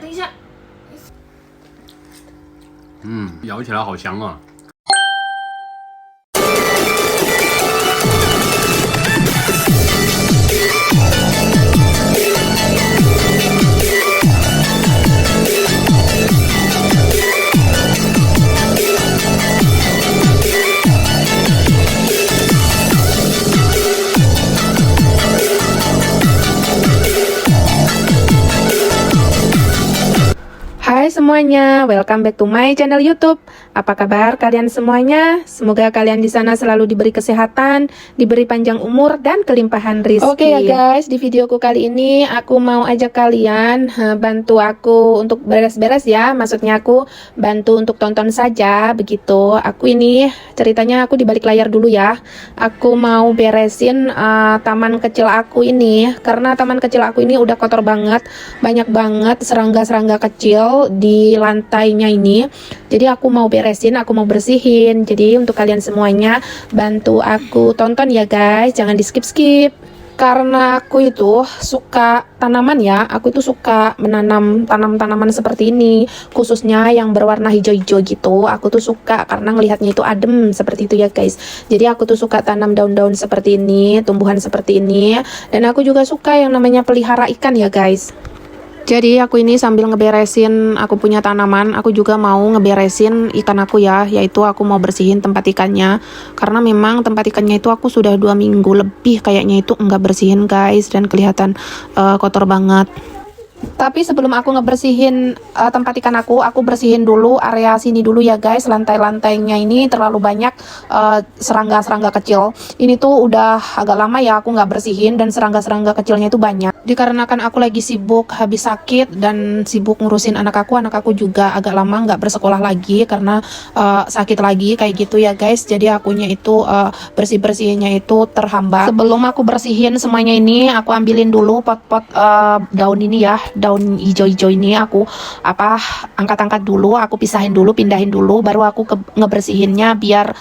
等一下。咬起来好香啊！Hai semuanya, welcome back to my channel YouTube. Apa kabar kalian semuanya? Semoga kalian di sana selalu diberi kesehatan, diberi panjang umur dan kelimpahan rezeki. Oke ya guys, di videoku kali ini aku mau ajak kalian bantu aku untuk beres-beres ya. Maksudnya aku bantu untuk tonton saja begitu. Aku ini ceritanya aku di balik layar dulu ya. Aku mau beresin taman kecil aku ini karena taman kecil aku ini udah kotor banget, banyak banget serangga-serangga kecil di lantainya ini. Jadi aku mau beresin, aku mau bersihin. Jadi untuk kalian semuanya bantu aku tonton ya guys, jangan di skip-skip. Karena aku itu suka tanaman ya, aku itu suka menanam tanaman seperti ini, khususnya yang berwarna hijau-hijau gitu. Aku tuh suka karena ngelihatnya itu adem seperti itu ya guys. Jadi aku tuh suka tanam daun-daun seperti ini, tumbuhan seperti ini. Dan aku juga suka yang namanya pelihara ikan ya guys. Jadi aku ini sambil ngeberesin aku punya tanaman, aku juga mau ngeberesin ikan aku ya, yaitu aku mau bersihin tempat ikannya. Karena memang tempat ikannya itu aku sudah 2 minggu lebih kayaknya itu enggak bersihin guys, dan kelihatan kotor banget. Tapi sebelum aku ngebersihin tempat ikan aku bersihin dulu area sini dulu ya guys. Lantai-lantainya ini terlalu banyak serangga-serangga kecil. Ini tuh udah agak lama ya aku nggak bersihin, dan serangga-serangga kecilnya itu banyak. Dikarenakan aku lagi sibuk habis sakit dan sibuk ngurusin anak aku juga agak lama nggak bersekolah lagi karena sakit lagi kayak gitu ya guys. Jadi akunya itu bersih-bersihnya itu terhambat. Sebelum aku bersihin semuanya ini, aku ambilin dulu pot-pot daun ini ya, daun hijau-hijau ini aku angkat-angkat dulu, aku pisahin dulu, pindahin dulu, baru aku ngebersihinnya biar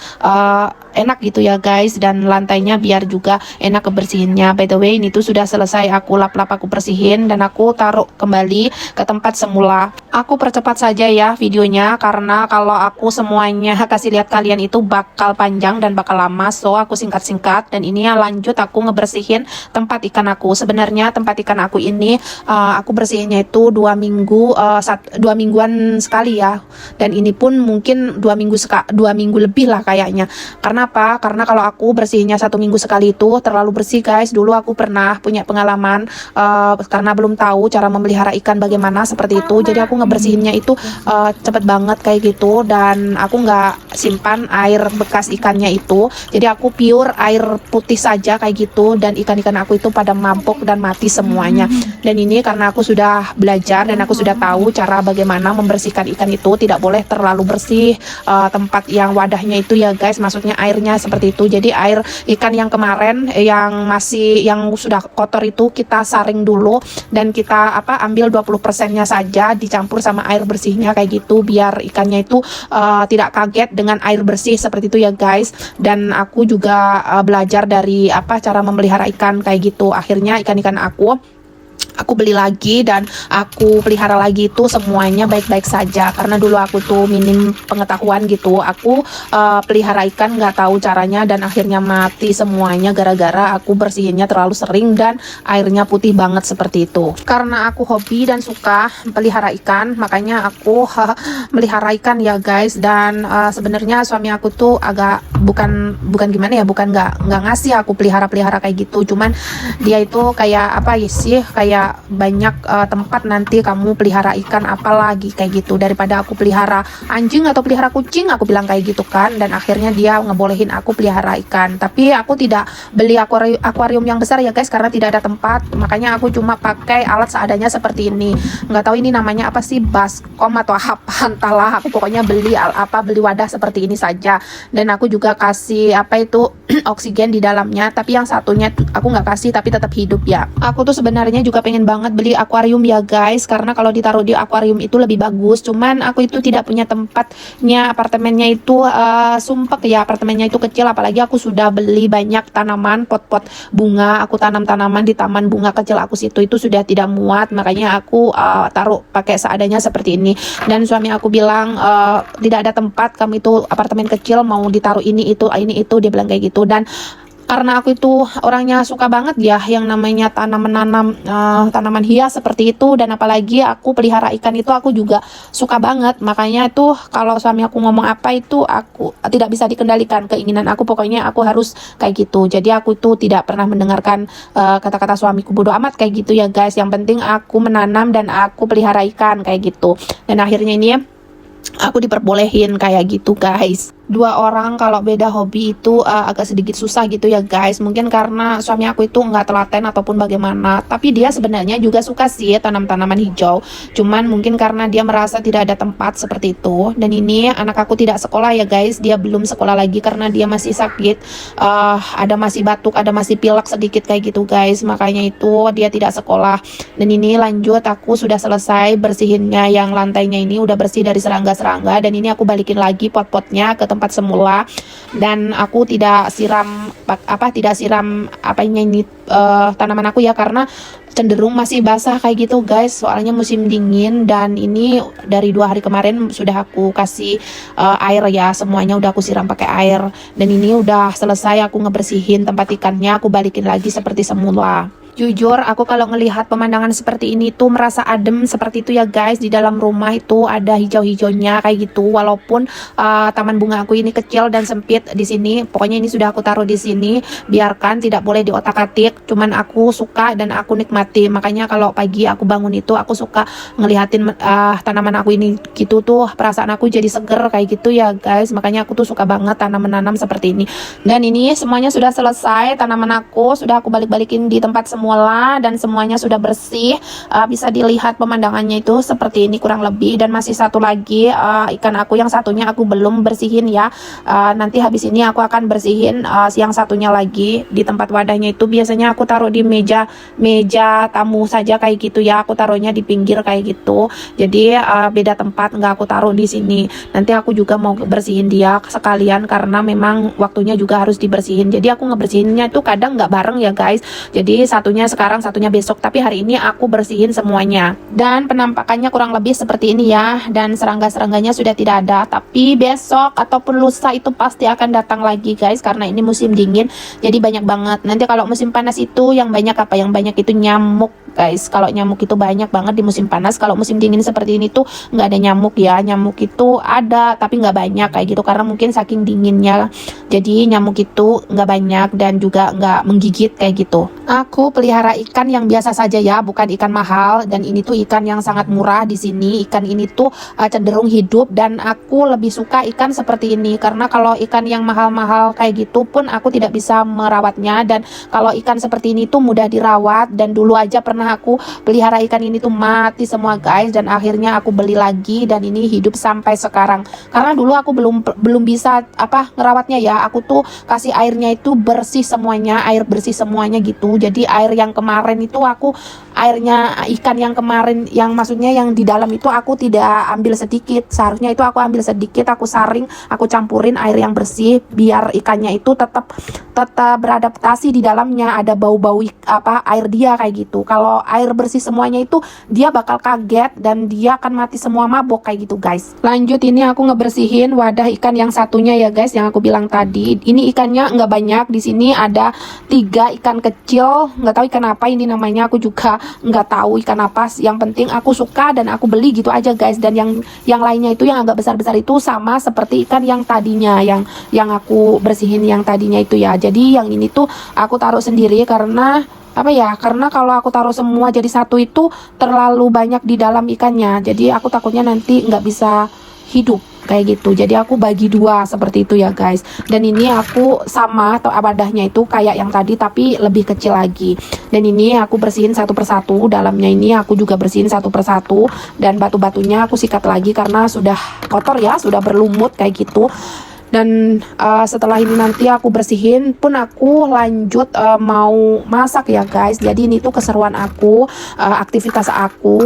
enak gitu ya guys, dan lantainya biar juga enak kebersihinnya. By the way, ini tuh sudah selesai aku lap-lap, aku bersihin, dan aku taruh kembali ke tempat semula. Aku percepat saja ya videonya, karena kalau aku semuanya kasih lihat kalian itu bakal panjang dan bakal lama, so aku singkat-singkat. Dan ini ya lanjut aku ngebersihin tempat ikan aku. Sebenarnya tempat ikan aku ini aku bersihinnya itu 2 mingguan sekali ya, dan ini pun mungkin 2 minggu lebih lah kayaknya. Karena apa? Karena kalau aku bersihinnya 1 minggu sekali itu terlalu bersih guys. Dulu aku pernah punya pengalaman karena belum tahu cara memelihara ikan bagaimana seperti itu. Jadi aku ngebersihinnya itu cepet banget kayak gitu, dan aku nggak simpan air bekas ikannya itu. Jadi aku pure air putih saja kayak gitu, dan ikan-ikan aku itu pada mampuk dan mati semuanya. Dan ini karena aku sudah belajar dan aku sudah tahu cara bagaimana membersihkan ikan itu. Tidak boleh terlalu bersih tempat yang wadahnya itu ya guys, maksudnya airnya seperti itu. Jadi air ikan yang kemarin yang sudah kotor itu kita saring dulu, dan kita ambil 20%-nya saja dicampur sama air bersihnya kayak gitu, biar ikannya itu tidak kaget dengan air bersih seperti itu ya guys. Dan aku juga belajar dari cara memelihara ikan kayak gitu. Akhirnya ikan-ikan aku beli lagi dan aku pelihara lagi itu semuanya baik-baik saja, karena dulu aku tuh minim pengetahuan gitu. Aku pelihara ikan nggak tahu caranya, dan akhirnya mati semuanya gara-gara aku bersihinnya terlalu sering dan airnya putih banget seperti itu. Karena aku hobi dan suka pelihara ikan, makanya aku melihara ikan ya guys. Dan sebenarnya suami aku tuh agak bukan gimana ya, bukan nggak ngasih aku pelihara kayak gitu, cuman dia itu kayak kayak banyak tempat nanti kamu pelihara ikan apalagi kayak gitu, daripada aku pelihara anjing atau pelihara kucing, aku bilang kayak gitu kan. Dan akhirnya dia ngebolehin aku pelihara ikan. Tapi aku tidak beli akuarium yang besar ya guys, karena tidak ada tempat. Makanya aku cuma pakai alat seadanya seperti ini. Nggak tahu ini namanya apa sih, baskom atau apa, entahlah. Aku pokoknya beli wadah seperti ini saja. Dan aku juga kasih oksigen di dalamnya, tapi yang satunya aku nggak kasih, tapi tetap hidup ya. Aku tuh sebenarnya juga pengen pengen banget beli akuarium ya guys, karena kalau ditaruh di akuarium itu lebih bagus. Cuman aku itu tidak punya tempatnya, apartemennya itu sumpek ya, apartemennya itu kecil. Apalagi aku sudah beli banyak tanaman, pot-pot bunga, aku tanam tanaman di taman bunga kecil aku situ, itu sudah tidak muat. Makanya aku taruh pakai seadanya seperti ini. Dan suami aku bilang tidak ada tempat, kamu itu apartemen kecil mau ditaruh ini itu, dia bilang kayak gitu. Dan karena aku itu orangnya suka banget ya yang namanya tanaman hias seperti itu, dan apalagi aku pelihara ikan itu aku juga suka banget. Makanya itu kalau suami aku ngomong apa itu aku tidak bisa dikendalikan keinginan aku, pokoknya aku harus kayak gitu. Jadi aku itu tidak pernah mendengarkan kata-kata suamiku, bodo amat kayak gitu ya guys, yang penting aku menanam dan aku pelihara ikan kayak gitu. Dan akhirnya ini aku diperbolehin kayak gitu guys. Dua orang kalau beda hobi itu agak sedikit susah gitu ya guys. Mungkin karena suami aku itu nggak telaten ataupun bagaimana, tapi dia sebenarnya juga suka sih tanam-tanaman hijau. Cuman mungkin karena dia merasa tidak ada tempat seperti itu. Dan ini anak aku tidak sekolah ya guys, dia belum sekolah lagi karena dia masih sakit, ada masih batuk, ada masih pilek sedikit kayak gitu guys. Makanya itu dia tidak sekolah. Dan ini lanjut, aku sudah selesai bersihinnya, yang lantainya ini udah bersih dari serangga-serangga. Dan ini aku balikin lagi pot-potnya ke tempat semula, dan aku tidak siram ini tanaman aku ya, karena cenderung masih basah kayak gitu guys, soalnya musim dingin. Dan ini dari 2 hari kemarin sudah aku kasih air ya, semuanya udah aku siram pakai air. Dan ini udah selesai aku ngebersihin tempat ikannya, aku balikin lagi seperti semula. Jujur aku kalau ngelihat pemandangan seperti ini tuh merasa adem seperti itu ya guys. Di dalam rumah itu ada hijau-hijaunya kayak gitu, walaupun taman bunga aku ini kecil dan sempit di sini. Pokoknya ini sudah aku taruh di sini, biarkan, tidak boleh diotak-atik. Cuman aku suka dan aku nikmati. Makanya kalau pagi aku bangun itu aku suka ngelihatin tanaman aku ini gitu tuh, perasaan aku jadi seger kayak gitu ya guys. Makanya aku tuh suka banget menanam seperti ini. Dan ini semuanya sudah selesai, tanaman aku sudah aku balik-balikin di tempat semula, dan semuanya sudah bersih. Bisa dilihat pemandangannya itu seperti ini kurang lebih. Dan masih satu lagi ikan aku, yang satunya aku belum bersihin ya. Nanti habis ini aku akan bersihin yang satunya lagi. Di tempat wadahnya itu biasanya aku taruh di meja tamu saja kayak gitu ya, aku taruhnya di pinggir kayak gitu. Jadi beda tempat, nggak aku taruh di sini. Nanti aku juga mau bersihin dia sekalian karena memang waktunya juga harus dibersihin. Jadi aku ngebersihinnya itu kadang nggak bareng ya guys. Jadi satunya sekarang, satunya besok, tapi hari ini aku bersihin semuanya. Dan penampakannya kurang lebih seperti ini ya. Dan serangga-serangganya sudah tidak ada, tapi besok ataupun lusa itu pasti akan datang lagi guys, karena ini musim dingin jadi banyak banget. Nanti kalau musim panas itu yang banyak apa? Yang banyak itu nyamuk guys. Kalau nyamuk itu banyak banget di musim panas. Kalau musim dingin seperti ini tuh nggak ada nyamuk ya. Nyamuk itu ada tapi nggak banyak kayak gitu, karena mungkin saking dinginnya jadi nyamuk itu nggak banyak dan juga nggak menggigit kayak gitu. Aku pelihara ikan yang biasa saja ya, bukan ikan mahal. Dan ini tuh ikan yang sangat murah di sini. Ikan ini tuh cenderung hidup, dan aku lebih suka ikan seperti ini, karena kalau ikan yang mahal-mahal kayak gitu pun aku tidak bisa merawatnya. Dan kalau ikan seperti ini tuh mudah dirawat. Dan dulu aja pernah aku pelihara ikan ini tuh mati semua guys, dan akhirnya aku beli lagi, dan ini hidup sampai sekarang. Karena dulu aku belum bisa ngerawatnya ya. Aku tuh kasih airnya itu bersih semuanya, air bersih semuanya gitu. Jadi air yang kemarin itu airnya ikan yang kemarin, yang maksudnya yang di dalam itu aku tidak ambil sedikit. Seharusnya itu aku ambil sedikit, aku saring, aku campurin air yang bersih biar ikannya itu tetap beradaptasi di dalamnya. Ada bau-bau air dia kayak gitu. Kalau air bersih semuanya itu dia bakal kaget dan dia akan mati semua, mabok kayak gitu guys. Lanjut, ini aku ngebersihin wadah ikan yang satunya ya guys, yang aku bilang tadi. Ini ikannya nggak banyak, di sini ada 3 ikan kecil, nggak tahu ikan apa ini namanya, aku juga nggak tahu ikan apa. Yang penting aku suka dan aku beli gitu aja guys. Dan yang lainnya itu yang agak besar-besar itu sama seperti ikan yang tadinya, yang aku bersihin yang tadinya itu ya. Jadi yang ini tuh aku taruh sendiri karena karena kalau aku taruh semua jadi satu itu terlalu banyak di dalam ikannya. Jadi aku takutnya nanti nggak bisa hidup kayak gitu. Jadi aku bagi 2 seperti itu ya guys. Dan ini aku sama atau wadahnya itu kayak yang tadi tapi lebih kecil lagi. Dan ini aku bersihin satu persatu. Dalamnya ini aku juga bersihin satu persatu. Dan batu-batunya aku sikat lagi karena sudah kotor ya, sudah berlumut kayak gitu. Dan setelah ini nanti aku bersihin pun aku lanjut mau masak ya guys. Jadi ini tuh keseruan aku, aktivitas aku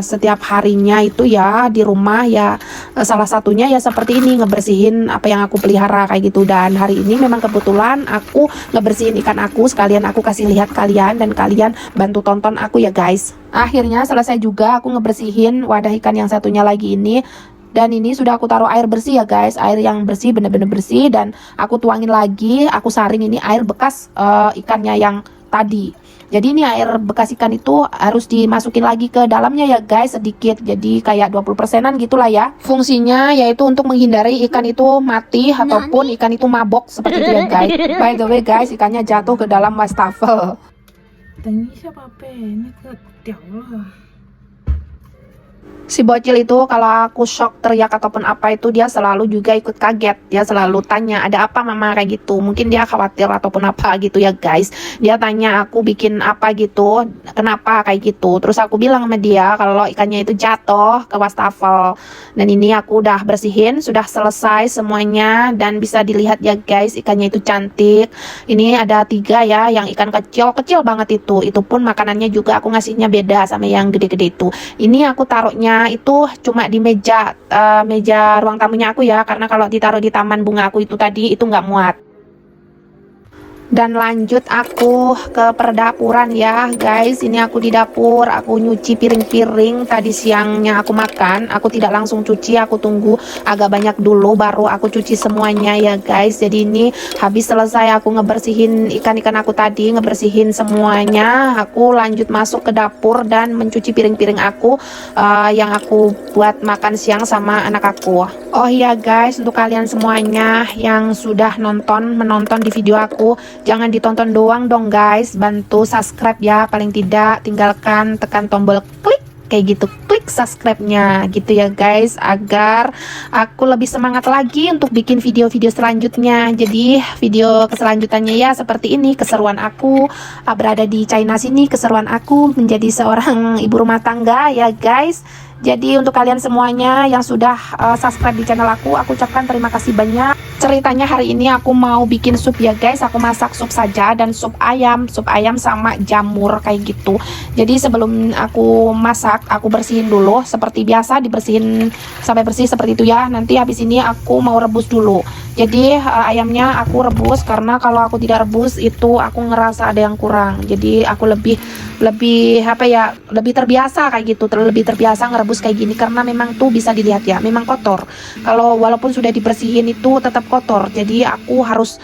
setiap harinya itu ya di rumah ya, salah satunya ya seperti ini, ngebersihin apa yang aku pelihara kayak gitu. Dan hari ini memang kebetulan aku ngebersihin ikan aku, sekalian aku kasih lihat kalian dan kalian bantu tonton aku ya guys. Akhirnya selesai juga aku ngebersihin wadah ikan yang satunya lagi ini. Dan ini sudah aku taruh air bersih ya guys, air yang bersih, bener-bener bersih. Dan aku tuangin lagi, aku saring ini air bekas ikannya yang tadi. Jadi ini air bekas ikan itu harus dimasukin lagi ke dalamnya ya guys, sedikit. Jadi kayak 20%-an gitulah ya. Fungsinya yaitu untuk menghindari ikan itu mati ataupun ikan itu mabok seperti itu ya guys. By the way guys, ikannya jatuh ke dalam wastafel. 等一下，宝贝，那个掉了。 Si bocil itu kalau aku shock, teriak ataupun apa itu dia selalu juga ikut kaget. Dia selalu tanya, ada apa mama kayak gitu. Mungkin dia khawatir ataupun apa gitu ya guys. Dia tanya aku bikin apa gitu, kenapa kayak gitu. Terus aku bilang sama dia kalau ikannya itu jatuh ke wastafel. Dan ini aku udah bersihin, sudah selesai semuanya. Dan bisa dilihat ya guys, ikannya itu cantik. Ini ada 3 ya, yang ikan kecil banget itu. Itu pun makanannya juga aku ngasihnya beda sama yang gede-gede itu. Ini aku taruhnya itu cuma di meja ruang tamunya aku ya, karena kalau ditaruh di taman bunga aku itu tadi itu nggak muat. Dan lanjut aku ke perdapuran ya guys. Ini aku di dapur, aku nyuci piring-piring. Tadi siangnya aku makan, aku tidak langsung cuci, aku tunggu agak banyak dulu baru aku cuci semuanya ya guys. Jadi ini habis selesai aku ngebersihin ikan-ikan aku tadi, ngebersihin semuanya, aku lanjut masuk ke dapur dan mencuci piring-piring aku yang aku buat makan siang sama anak aku. Oh iya guys, untuk kalian semuanya yang sudah menonton di video aku, jangan ditonton doang dong guys, bantu subscribe ya, paling tidak tinggalkan tekan tombol klik kayak gitu, klik subscribe-nya gitu ya guys, agar aku lebih semangat lagi untuk bikin video-video selanjutnya. Jadi video keselanjutannya ya seperti ini, keseruan aku berada di China sini, keseruan aku menjadi seorang ibu rumah tangga ya guys. Jadi untuk kalian semuanya yang sudah subscribe di channel aku ucapkan terima kasih banyak. Ceritanya hari ini aku mau bikin sup ya guys. Aku masak sup saja dan sup ayam sama jamur kayak gitu. Jadi sebelum aku masak, aku bersihin dulu seperti biasa, dibersihin sampai bersih seperti itu ya. Nanti habis ini aku mau rebus dulu. Jadi ayamnya aku rebus, karena kalau aku tidak rebus itu aku ngerasa ada yang kurang. Jadi aku lebih apa ya, lebih terbiasa kayak gitu, lebih terbiasa ngerebus kayak gini, karena memang tuh bisa dilihat ya, memang kotor. Kalau walaupun sudah dibersihin itu tetap kotor. Jadi aku harus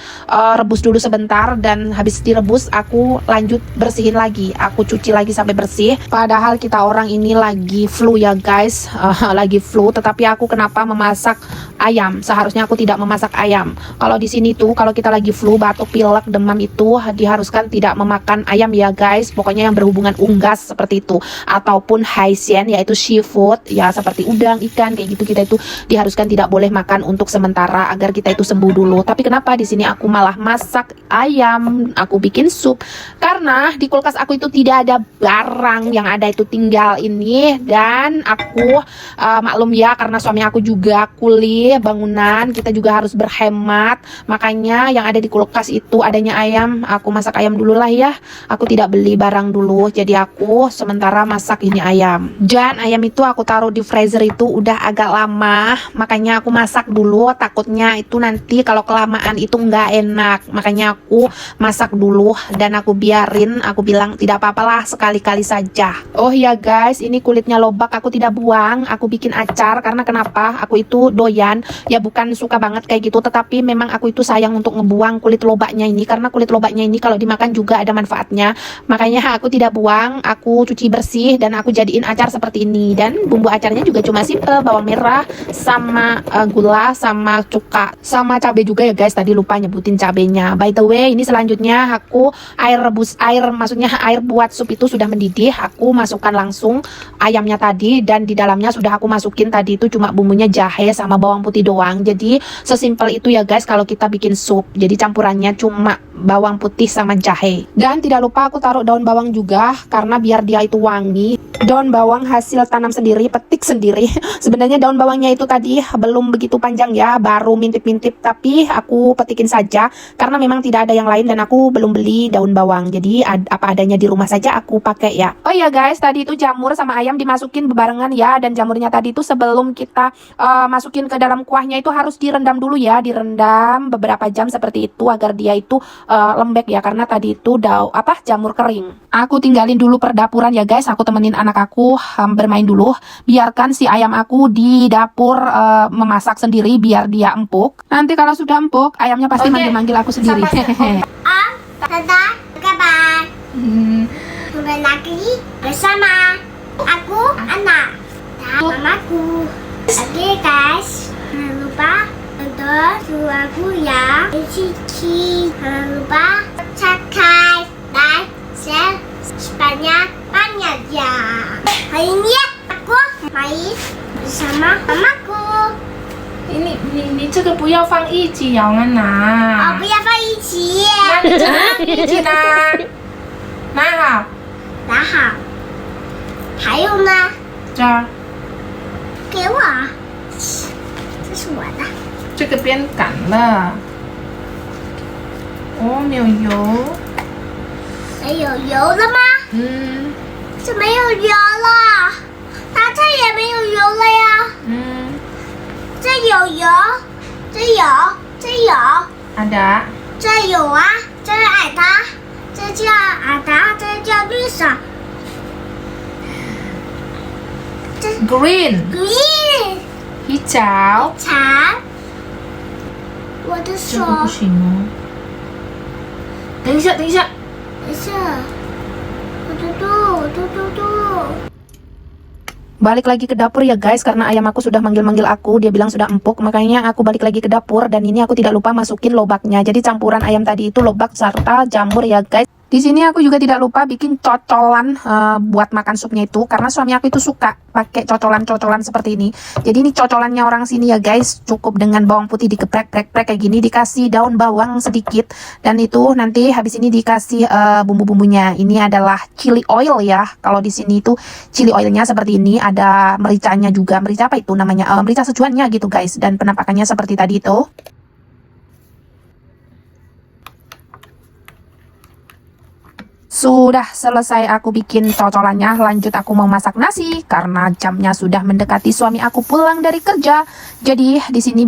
rebus dulu sebentar, dan habis direbus aku lanjut bersihin lagi, aku cuci lagi sampai bersih. Padahal kita orang ini lagi flu ya guys, lagi flu, tetapi aku kenapa memasak ayam? Seharusnya aku tidak memasak ayam. Kalau di sini tuh kalau kita lagi flu, batuk, pilek, demam itu diharuskan tidak memakan ayam ya guys. Pokoknya yang berhubungan unggas seperti itu, ataupun haisien yaitu seafood ya, seperti udang, ikan kayak gitu, kita itu diharuskan tidak boleh makan untuk sementara agar kita itu sembuh dulu. Tapi kenapa di sini aku malah masak ayam, aku bikin sup? Karena di kulkas aku itu tidak ada barang, yang ada itu tinggal ini. Dan aku maklum ya, karena suami aku juga kuli bangunan, kita juga harus berhemat. Makanya yang ada di kulkas itu adanya ayam, aku masak ayam dulu lah ya, aku tidak beli barang dulu. Jadi aku sementara masak ini ayam. Dan ayam itu aku taruh di freezer itu udah agak lama, makanya aku masak dulu, takutnya itu nanti kalau kelamaan itu nggak enak. Makanya aku masak dulu dan aku biarin, aku bilang tidak apa-apalah, sekali-kali saja. Oh ya guys, ini kulitnya lobak aku tidak buang, aku bikin acar. Karena kenapa? Aku itu doyan, ya bukan suka banget kayak gitu, tetapi memang aku itu sayang untuk ngebuang kulit lobaknya ini, karena kulit lobaknya ini kalau dimakan juga ada manfaatnya. Makanya aku tidak buang, aku cuci bersih dan aku jadiin acar seperti ini. Dan bumbu acarnya juga cuma simple, bawang merah sama gula sama cuka sama cabai juga ya guys, tadi lupa nyebutin cabenya. By the way, ini selanjutnya aku maksudnya air buat sup itu sudah mendidih, aku masukkan langsung ayamnya tadi, dan di dalamnya sudah aku masukin tadi itu cuma bumbunya jahe sama bawang putih doang. Jadi sesimpel itu ya guys kalau kita bikin sup. Jadi campurannya cuma bawang putih sama jahe. Dan tidak lupa aku taruh daun bawang juga juga karena biar dia itu wangi. Daun bawang hasil tanam sendiri, petik sendiri. Sebenarnya daun bawangnya itu tadi belum begitu panjang ya, baru mintip-mintip, tapi aku petikin saja karena memang tidak ada yang lain dan aku belum beli daun bawang. Jadi apa adanya di rumah saja aku pakai ya. Oh iya guys, tadi itu jamur sama ayam dimasukin bebarengan ya, dan jamurnya tadi itu sebelum kita masukin ke dalam kuahnya itu harus direndam dulu ya, direndam beberapa jam seperti itu agar dia itu lembek ya, karena tadi itu jamur kering. Aku tinggalin dulu perdapuran ya guys, aku temenin anak aku bermain dulu. Biarkan si ayam aku di dapur memasak sendiri biar dia empuk. Nanti kalau sudah empuk, ayamnya pasti manggil-manggil aku sendiri. Tante, kabar? Kembali lagi bersama aku, anak dan mamaku. Oke guys, jangan lupa untuk suaraku ya. Cici, jangan lupa subscribe, like, share sebanyak-banyak ya. Hari ini aku main bersama mamaku. 你这个不要放一起摇啊拿，不要放一起。那你这个放一起拿，拿好，拿好。还有呢？这儿给我。这是我的。这个变干了，哦，没有油，没有油了吗？怎么没有油了？它这也没有油了呀。这有油，这有。ada，这有啊，这是矮的，这叫矮的，这叫绿色。green， green， hijau， 长。我的这手。个不行哦。等一下，等一下，没事。嘟。 Balik lagi ke dapur ya guys, karena ayam aku sudah manggil-manggil aku, dia bilang sudah empuk, makanya aku balik lagi ke dapur. Dan ini aku tidak lupa masukin lobaknya, jadi campuran ayam tadi itu lobak serta jamur ya guys. Di sini aku juga tidak lupa bikin cocolan buat makan supnya itu, karena suami aku itu suka pakai cocolan-cocolan seperti ini. Jadi ini cocolannya orang sini ya guys, cukup dengan bawang putih dikeprek-prek kayak gini, dikasih daun bawang sedikit, dan itu nanti habis ini dikasih bumbu-bumbunya. Ini adalah chili oil ya. Kalau di sini itu chili oilnya seperti ini, ada mericanya juga. Merica apa itu namanya? Merica secuannya gitu guys, dan penampakannya seperti tadi itu. Sudah selesai aku bikin cocolannya, lanjut aku mau masak nasi karena jamnya sudah mendekati suami aku pulang dari kerja. Jadi di sini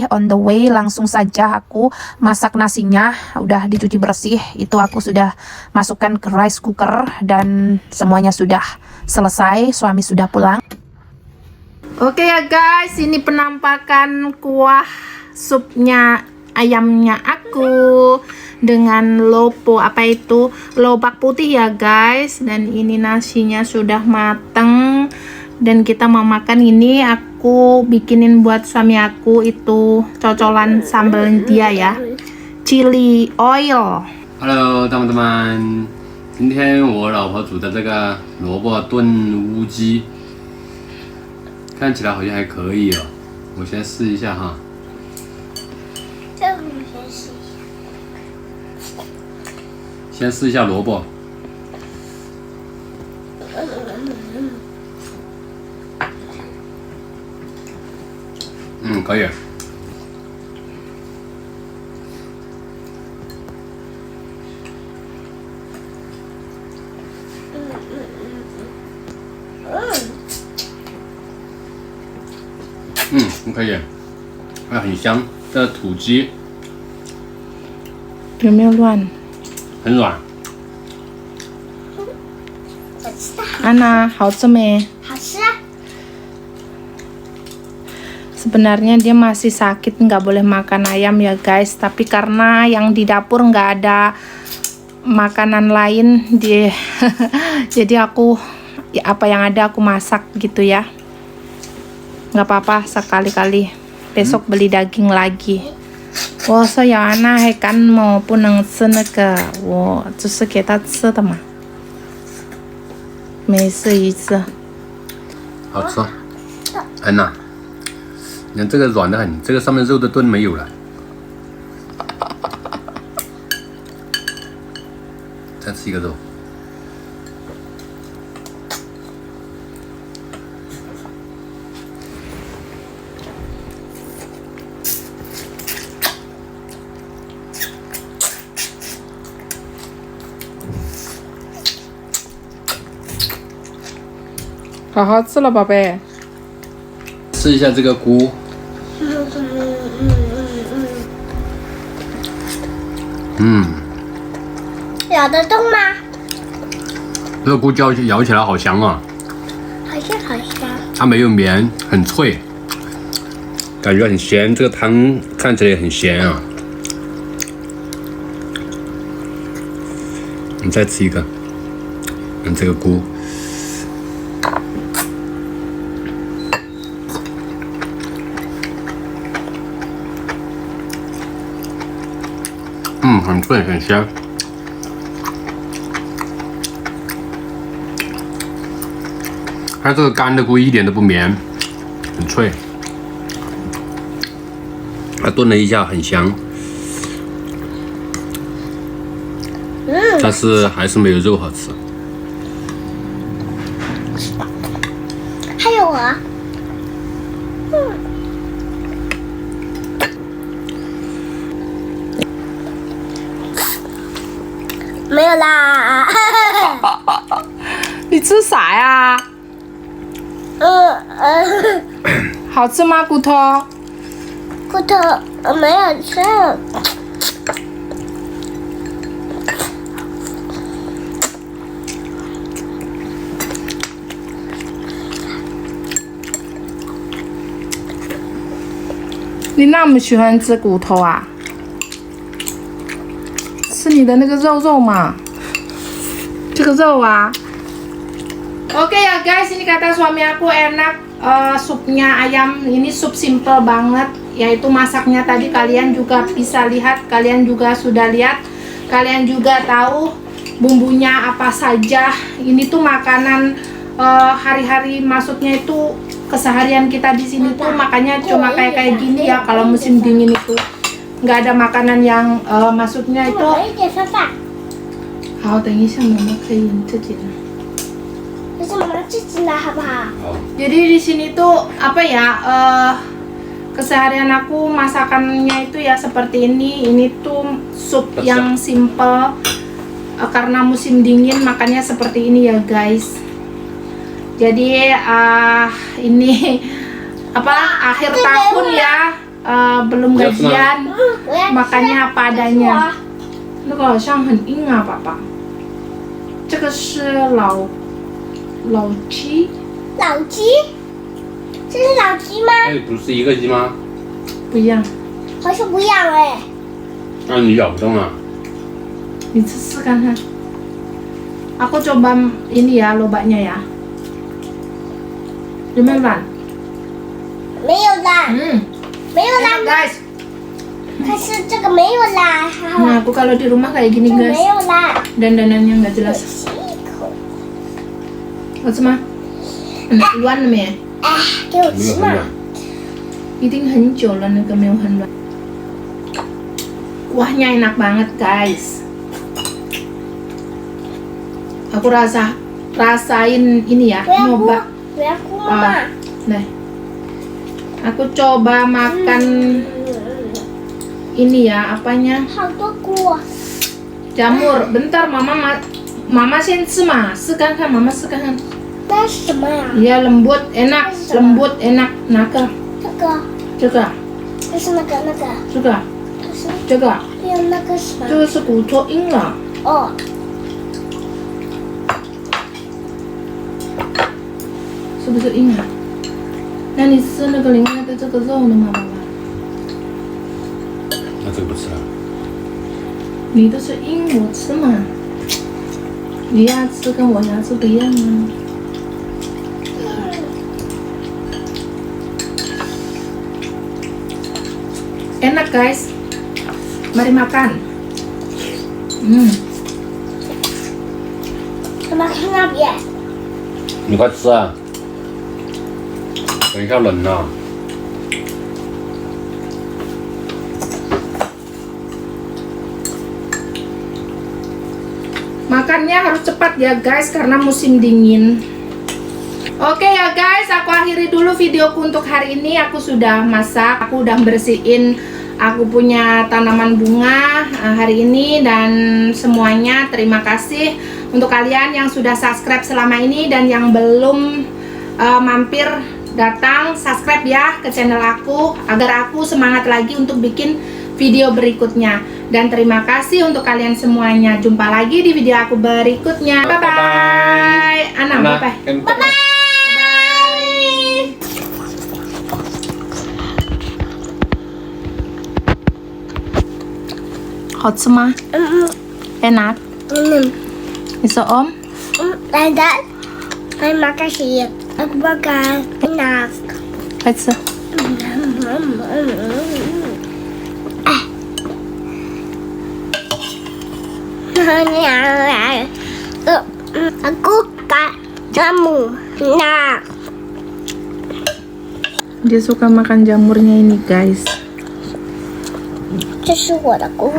on the way langsung saja aku masak nasinya. Udah dicuci bersih, itu aku sudah masukkan ke rice cooker dan semuanya sudah selesai, suami sudah pulang. Oke ya guys, ini penampakan kuah supnya ayamnya aku dengan lobak putih ya guys. Dan ini nasinya sudah mateng dan kita mau makan. Ini aku bikinin buat suami aku itu cocolan sambal dia ya, chili oil. Hello， teman teman， 今天我老婆煮的这个萝卜炖乌鸡，看起来好像还可以哦。我先试一下哈。这个我先试一下。先试一下萝卜。可以。可以，很香，这土鸡有没有乱？很软。我知道。安娜，好吃没？好吃啊。 Sebenarnya dia masih sakit, nggak boleh makan ayam ya guys, tapi karena yang di dapur nggak ada makanan lain jadi aku ya, apa yang ada aku masak gitu ya. Nggak apa-apa, sekali-kali besok beli daging lagi. 我说要安娜还感冒，不能吃那个，我只是给她吃的嘛，每次一次。好吃，安娜。 你看这个软的很，这个上面肉的炖没有了。再吃一个肉。好好吃了，宝贝。吃一下这个菇，咬得动吗？这个菇咬起来好香啊！好像好香。它没有绵，很脆，感觉很咸。这个汤看起来也很咸啊。你再吃一个，这个菇。很脆很香。它这个干的菇一点都不绵，很脆。它炖了一下很香，但是还是没有肉好吃。还有啊。没有啦。你吃啥呀？好吃吗，骨头？骨头没有吃。你那么喜欢吃骨头啊？吃你的那个肉嘛，这个肉啊。Oke ya guys, ini kata suami aku enak supnya ayam. Ini sup simple banget, yaitu masaknya tadi kalian juga bisa lihat, kalian juga sudah lihat, kalian juga tahu bumbunya apa saja. Ini tuh makanan hari-hari, maksudnya itu keseharian kita di sini tuh makanya cuma kayak gini ya. Kalau musim dingin itu nggak ada makanan yang maksudnya itu. 好，等一下，妈妈可以自己的。可是妈妈自己拿好不好？ Jadi di sini tuh apa ya, keseharian aku masakannya itu ya seperti ini. Ini tuh sup yang simple, karena musim dingin makanya seperti ini ya guys. Jadi ini apa akhir tahun ya, belum gajian, makanya apa adanya. 那个好像很硬啊，爸爸。这个是老鸡。老鸡？这是老鸡吗？那不是一个鸡吗？不一样。好像不一样哎。那你咬不动啊？你试看看。Aku coba ini ya lobaknya ya. Gimana? 没有啦。没有啦 guys. 可是这个没有啦。 Nah, aku kalau di rumah kayak gini guys. 没有啦。 Dandanannya nggak jelas. 吃一口。好吃吗？软了没？哎，给我吃嘛。已经很久了，那个没有很软。Kuahnya enak banget guys. Aku rasain ini ya, nyoba. 不要哭嘛。 Nah, aku coba makan ini ya, apanya? 好多菇。 Jamur. Bentar, mama先吃嘛，试看看，妈妈试看看。 那是什么呀？ Iya lembut, enak, lembut, enak. Naga. 这个。这个。就是那个。这个。就是这个。还有那个什么？这个是骨头硬了。哦。是不是硬啊？那你吃那个另外的这个肉了吗，爸爸？那这个不吃了。你的是硬，我吃嘛。你牙齿跟我牙齿不一样啊。Enak guys, mari makan. 怎么看那边？你快吃啊！等一下冷了。 Makannya harus cepat ya guys karena musim dingin. Oke ya guys, aku akhiri dulu videoku untuk hari ini. Aku sudah masak, aku udah bersihin, aku punya tanaman bunga hari ini. Dan semuanya terima kasih untuk kalian yang sudah subscribe selama ini dan yang belum mampir datang subscribe ya ke channel aku agar aku semangat lagi untuk bikin video berikutnya. Dan terima kasih untuk kalian semuanya. Jumpa lagi di video aku berikutnya. Bye bye. Ana, bye bye. Bye bye. Hot semua. Enak. Bisa om? Dan terima kasih. Aku bakal enak. Bisa. Aku gak jamu. Nah, Dia suka makan jamurnya ini guys. 这是我的锅。